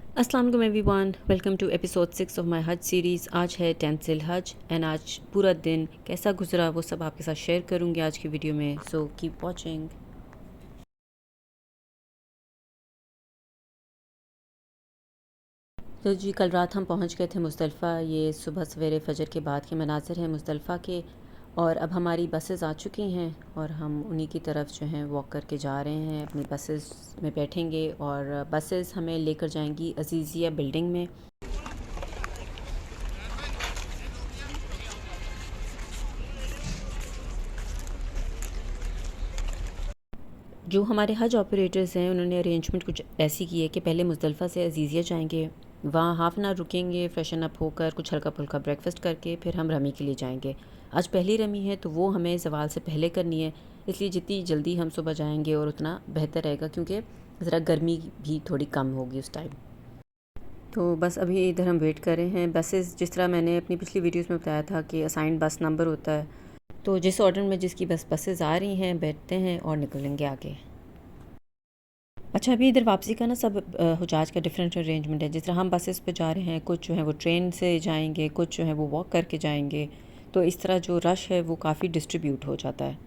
अस्सलाम वालेकुम everyone, welcome to episode 6 of my हज सीरीज़। आज है 10th ज़िल हज एंड आज पूरा दिन कैसा गुजरा वो सब आपके साथ शेयर करूँगी आज की वीडियो में, सो कीप वॉचिंग। तो जी कल रात हम पहुँच गए थे मुज़दलिफ़ा। ये सुबह सवेरे फ़जर के बाद के मनाज़िर हैं मुज़दलिफ़ा के। और अब हमारी बसेस आ चुकी हैं और हम उन्हीं की तरफ जो हैं वॉक करके जा रहे हैं। अपनी बसेस में बैठेंगे और बसेस हमें लेकर जाएंगी अज़ीज़िया बिल्डिंग में। जो हमारे हज ऑपरेटर्स हैं उन्होंने अरेंजमेंट कुछ ऐसी की है कि पहले मुज़दलिफ़ा से अज़ीज़िया जाएंगे, वहाँ हाफ़ एन आवर रुकेंगे, फ्रेशन अप होकर कुछ हल्का फुल्का ब्रेकफास्ट करके फिर हम रमी के लिए जाएंगे। आज पहली रमी है तो वो हमें ज़वाल से पहले करनी है, इसलिए जितनी जल्दी हम सुबह जाएंगे और उतना बेहतर रहेगा, क्योंकि ज़रा गर्मी भी थोड़ी कम होगी उस टाइम। तो बस अभी इधर हम वेट कर रहे हैं। बसेस जिस तरह मैंने अपनी पिछली वीडियोस में बताया था कि असाइंड बस नंबर होता है, तो जिस ऑर्डर में जिसकी बसेस आ रही हैं बैठते हैं और निकलेंगे आगे। अच्छा, अभी इधर वापसी का ना सब हुजाज का डिफरेंट अरेंजमेंट है। जिस तरह हम बसेस पे जा रहे हैं, कुछ जो है वो ट्रेन से जाएंगे, कुछ जो है वो वॉक करके जाएंगे, तो इस तरह जो रश है वो काफ़ी डिस्ट्रीब्यूट हो जाता है।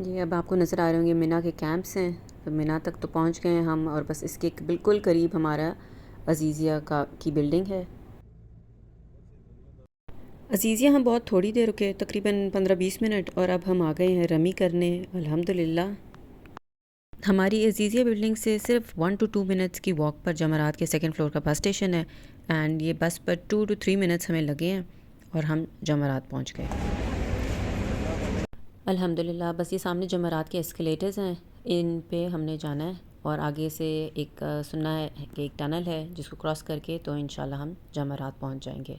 जी अब आपको नज़र आ रहे होंगे मिना के कैंप्स हैं। तो मिना तक तो पहुंच गए हैं हम, और बस इसके बिल्कुल करीब हमारा अज़ीज़िया की बिल्डिंग है। अज़ीज़िया हम बहुत थोड़ी देर रुके, तकरीबन 15-20 मिनट, और अब हम आ गए हैं रमी करने अल्हम्दुलिल्लाह। हमारी अज़ीज़िया बिल्डिंग से सिर्फ 1 to 2 मिनट्स की वॉक पर जमरात के सेकंड फ्लोर का बस स्टेशन है, एंड ये बस पर 2 to 3 मिनट्स हमें लगे हैं और हम जमरात पहुंच गए अल्हम्दुलिल्लाह। बस ये सामने जमरात के एस्केलेटर्स हैं, इन पे हमने जाना है और आगे से एक सुनना है कि एक टनल है जिसको क्रॉस करके तो इंशाल्लाह हम जमरात पहुंच जाएंगे।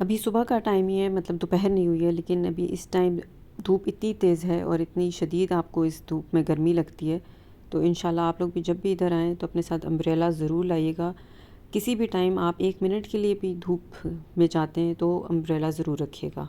अभी सुबह का टाइम ही है, मतलब दोपहर नहीं हुई है, लेकिन अभी इस टाइम धूप इतनी तेज़ है और इतनी शदीद आपको इस धूप में गर्मी लगती है। तो इंशाल्लाह आप लोग भी जब भी इधर आएँ तो अपने साथ अम्ब्रेला ज़रूर लाइएगा। किसी भी टाइम आप 1 मिनट के लिए भी धूप में जाते हैं तो अम्ब्रेला ज़रूर रखिएगा।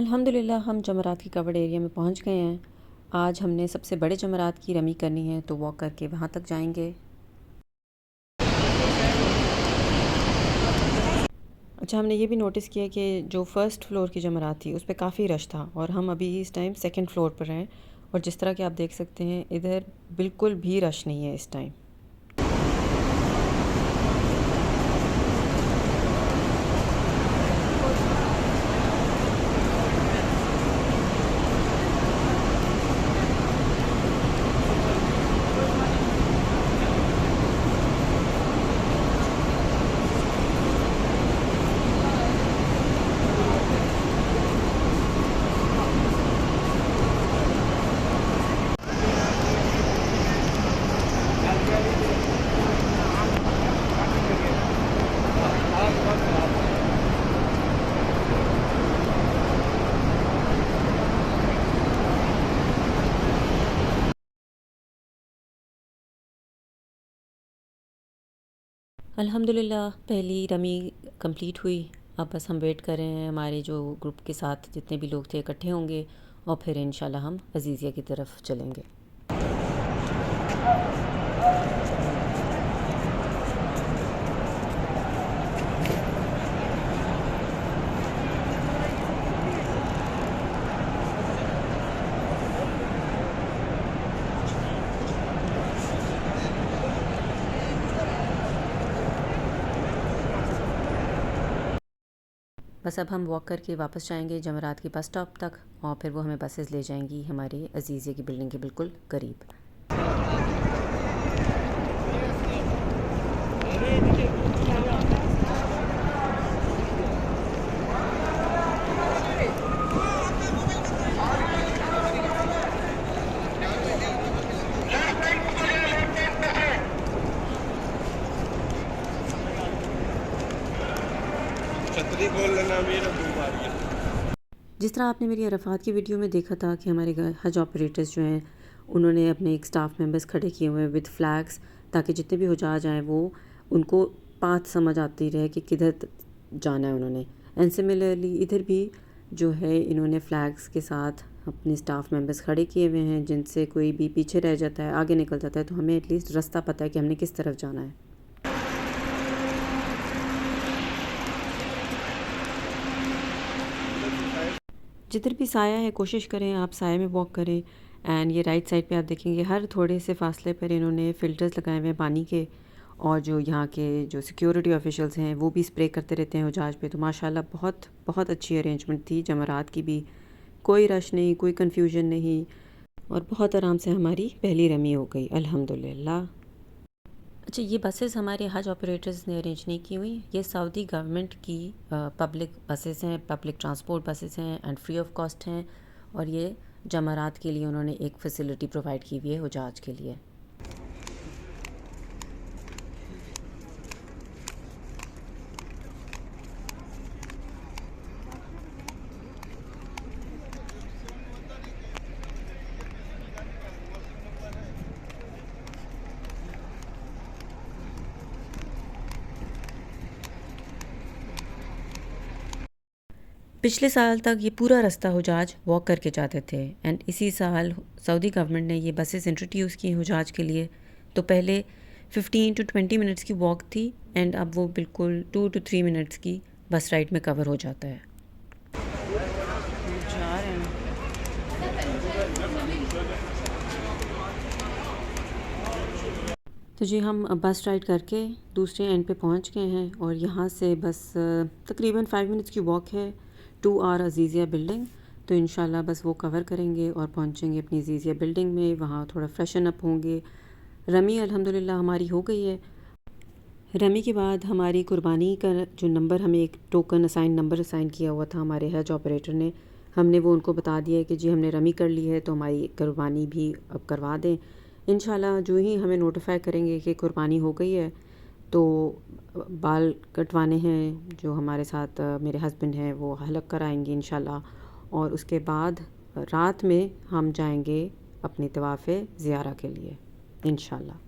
अल्हम्दुलिल्लाह हम जमरात की कवर्ड एरिया में पहुंच गए हैं। आज हमने सबसे बड़े जमरात की रमी करनी है तो वॉक करके वहां तक जाएंगे। अच्छा, हमने ये भी नोटिस किया कि जो फ़र्स्ट फ्लोर की जमरात थी उस पर काफ़ी रश था और हम अभी इस टाइम सेकंड फ्लोर पर हैं और जिस तरह के आप देख सकते हैं इधर बिल्कुल भी रश नहीं है इस टाइम। अल्हम्दुलिल्लाह पहली रमी कंप्लीट हुई। अब बस हम वेट कर रहे हैं हमारे जो ग्रुप के साथ जितने भी लोग थे इकट्ठे होंगे और फिर इंशाल्लाह हम अज़ीज़िया की तरफ चलेंगे। बस अब हम वॉक करके वापस जाएंगे जमरात के बस स्टॉप तक और फिर वो हमें बसेस ले जाएंगी हमारे अज़ीज़िया की बिल्डिंग के बिल्कुल करीब। जिस तरह आपने मेरी अरफात की वीडियो में देखा था कि हमारे हज ऑपरेटर्स जो हैं उन्होंने अपने एक स्टाफ मेंबर्स खड़े किए हुए हैं विद फ्लैग्स ताकि जितने भी हुजाज आएँ वो उनको पाथ समझ आती रहे कि किधर जाना है उन्होंने। एंड सिमिलरली इधर भी जो है इन्होंने फ्लैग्स के साथ अपने स्टाफ मेंबर्स खड़े किए हुए हैं जिनसे कोई भी पीछे रह जाता है आगे निकल जाता है तो हमें एटलीस्ट रास्ता पता है कि हमने किस तरफ जाना है। जिधर भी साया है कोशिश करें आप साया में वॉक करें। एंड ये राइट साइड पे आप देखेंगे हर थोड़े से फासले पर इन्होंने फ़िल्टर्स लगाए हुए हैं पानी के और जो यहाँ के जो सिक्योरिटी ऑफिशियल्स हैं वो भी स्प्रे करते रहते हैं हुजाज पे। तो माशाल्लाह बहुत बहुत अच्छी अरेंजमेंट थी जमरात की भी, कोई रश नहीं, कोई कन्फ्यूजन नहीं और बहुत आराम से हमारी पहली रमी हो गई अल्हम्दुलिल्लाह। अच्छा, ये बसेस हमारे हज ऑपरेटर्स ने अरेंज नहीं की हुई, ये सऊदी गवर्नमेंट की पब्लिक बसेस हैं, पब्लिक ट्रांसपोर्ट बसेस हैं एंड फ्री ऑफ कॉस्ट हैं और ये जमरात के लिए उन्होंने एक फ़ैसिलिटी प्रोवाइड की हुई है हुजाज के लिए। पिछले साल तक ये पूरा रास्ता हुजाज वॉक करके जाते थे एंड इसी साल सऊदी गवर्नमेंट ने ये बसेस इंट्रोड्यूस की हुजाज के लिए। तो पहले 15 to 20 मिनट्स की वॉक थी एंड अब वो बिल्कुल 2 to 3 मिनट्स की बस राइड में कवर हो जाता है। तो जी हम बस राइड करके दूसरे एंड पे पहुंच गए हैं और यहाँ से बस तकरीबन 5 मिनट्स की वॉक है टू आवर अज़ीज़िया बिल्डिंग। तो इंशाल्लाह बस वो कवर करेंगे और पहुंचेंगे अपनी अज़ीज़िया बिल्डिंग में, वहाँ थोड़ा फ्रेशन अप होंगे। रमी अल्हम्दुलिल्लाह हमारी हो गई है। रमी के बाद हमारी कुर्बानी का जो नंबर, हमें एक टोकन असाइन नंबर असाइन किया हुआ था हमारे हज ऑपरेटर ने, हमने वो उनको बता दिया है कि जी हमने रमी कर ली है, तो हमारी कुर्बानी भी अब करवा दें। इंशाल्लाह जो ही हमें नोटिफ़ाई करेंगे कि कुर्बानी हो गई है, तो बाल कटवाने हैं, जो हमारे साथ मेरे हस्बैंड हैं वो हलक कराएंगे इंशाल्लाह। और उसके बाद रात में हम जाएंगे अपनी तवाफ़ ज़ियारा के लिए इंशाल्लाह।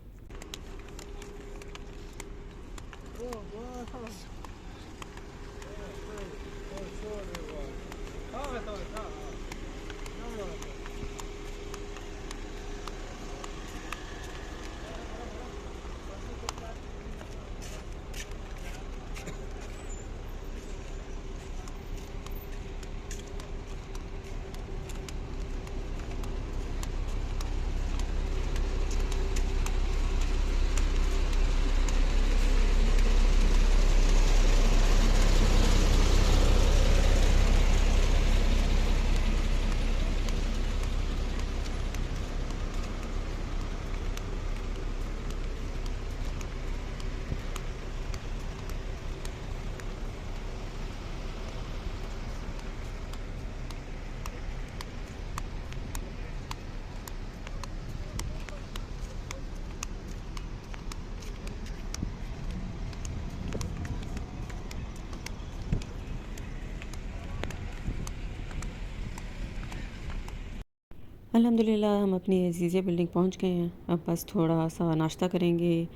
अल्हम्दुलिल्लाह हम अपनी अज़ीज़िया बिल्डिंग पहुंच गए हैं। अब बस थोड़ा सा नाश्ता करेंगे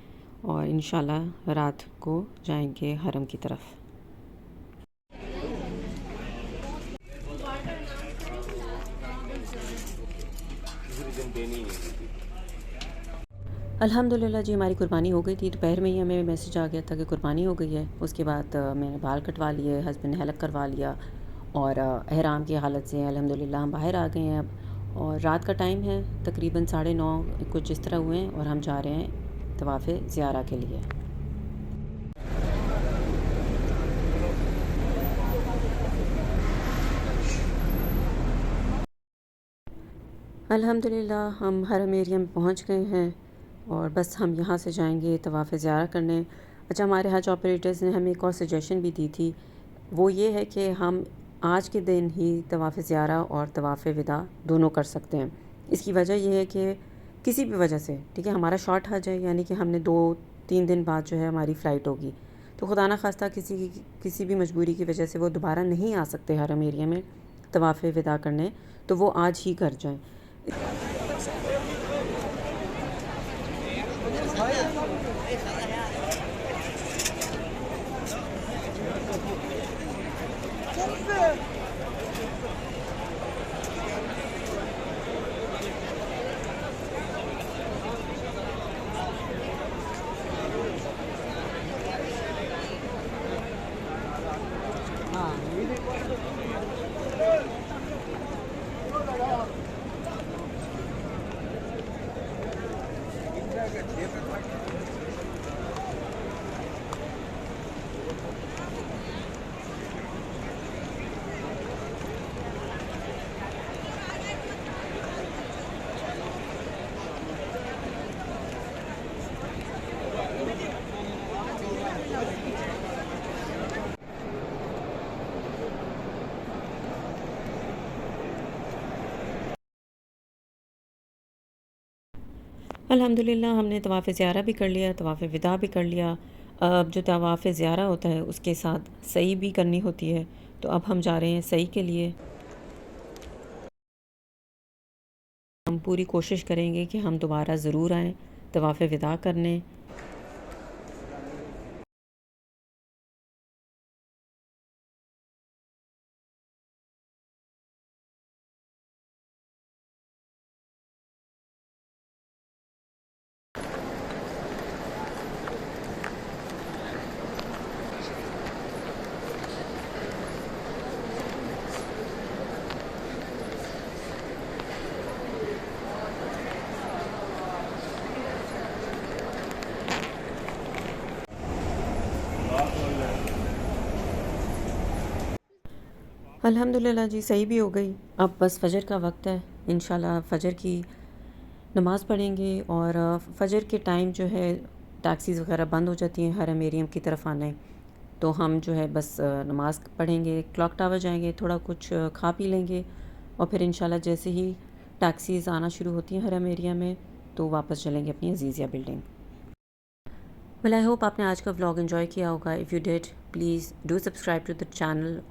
और इंशाल्लाह रात को जाएंगे हरम की तरफ। अल्हम्दुलिल्लाह जी हमारी कुर्बानी हो गई थी। दोपहर में ही हमें मैसेज आ गया था कि कुर्बानी हो गई है। उसके बाद मैंने बाल कटवा लिए, हस्बैंड ने हलक करवा लिया और एहराम की हालत से अल्हम्दुलिल्लाह हम बाहर आ गए हैं अब। और रात का टाइम है, तकरीबन 9:30 कुछ इस तरह हुए हैं और हम जा रहे हैं तवाफ़ ज़ियारा के लिए। अल्हम्दुलिल्लाह हम हरम एरिया में पहुंच गए हैं और बस हम यहाँ से जाएंगे तवाफ़ ज़ियारा करने। अच्छा, हमारे हज ऑपरेटर्स ने हमें एक और सजेशन भी दी थी, वो ये है कि हम आज के दिन ही तवाफ़ ज़ियारा और तवाफ़ विदा दोनों कर सकते हैं। इसकी वजह यह है कि किसी भी वजह से, ठीक है, हमारा शॉर्ट हज है, यानी कि हमने 2-3 दिन बाद जो है हमारी फ़्लाइट होगी, तो खुदा न खास्ता किसी भी मजबूरी की वजह से वो दोबारा नहीं आ सकते हरम एरिया में तवाफ़ विदा करने, तो वो आज ही कर जाएँ। अल्हम्दुलिल्लाह हमने तवाफ़ ज़ियारा भी कर लिया, तवाफ़ विदा भी कर लिया। अब जो तवाफ़ ज़ियारा होता है उसके साथ सई भी करनी होती है, तो अब हम जा रहे हैं सई के लिए। हम पूरी कोशिश करेंगे कि हम दोबारा ज़रूर आएँ तवाफ़ विदा करने। अल्हम्दुलिल्लाह जी सही भी हो गई। अब बस फ़जर का वक्त है, इंशाल्लाह फ़जर की नमाज़ पढ़ेंगे और फ़जर के टाइम जो है टैक्सीज़ वगैरह बंद हो जाती हैं हरम एरिया की तरफ आने, तो हम जो है बस नमाज़ पढ़ेंगे, क्लॉक टावर जाएंगे, थोड़ा कुछ खा पी लेंगे और फिर इंशाल्लाह जैसे ही टैक्सीज़ आना शुरू होती हैं हरम एरिया में तो वापस चलेंगे अपनी Aziziyah building. Well I hope आपने आज का व्लॉग एंजॉय किया होगा। If you did please do subscribe to the channel.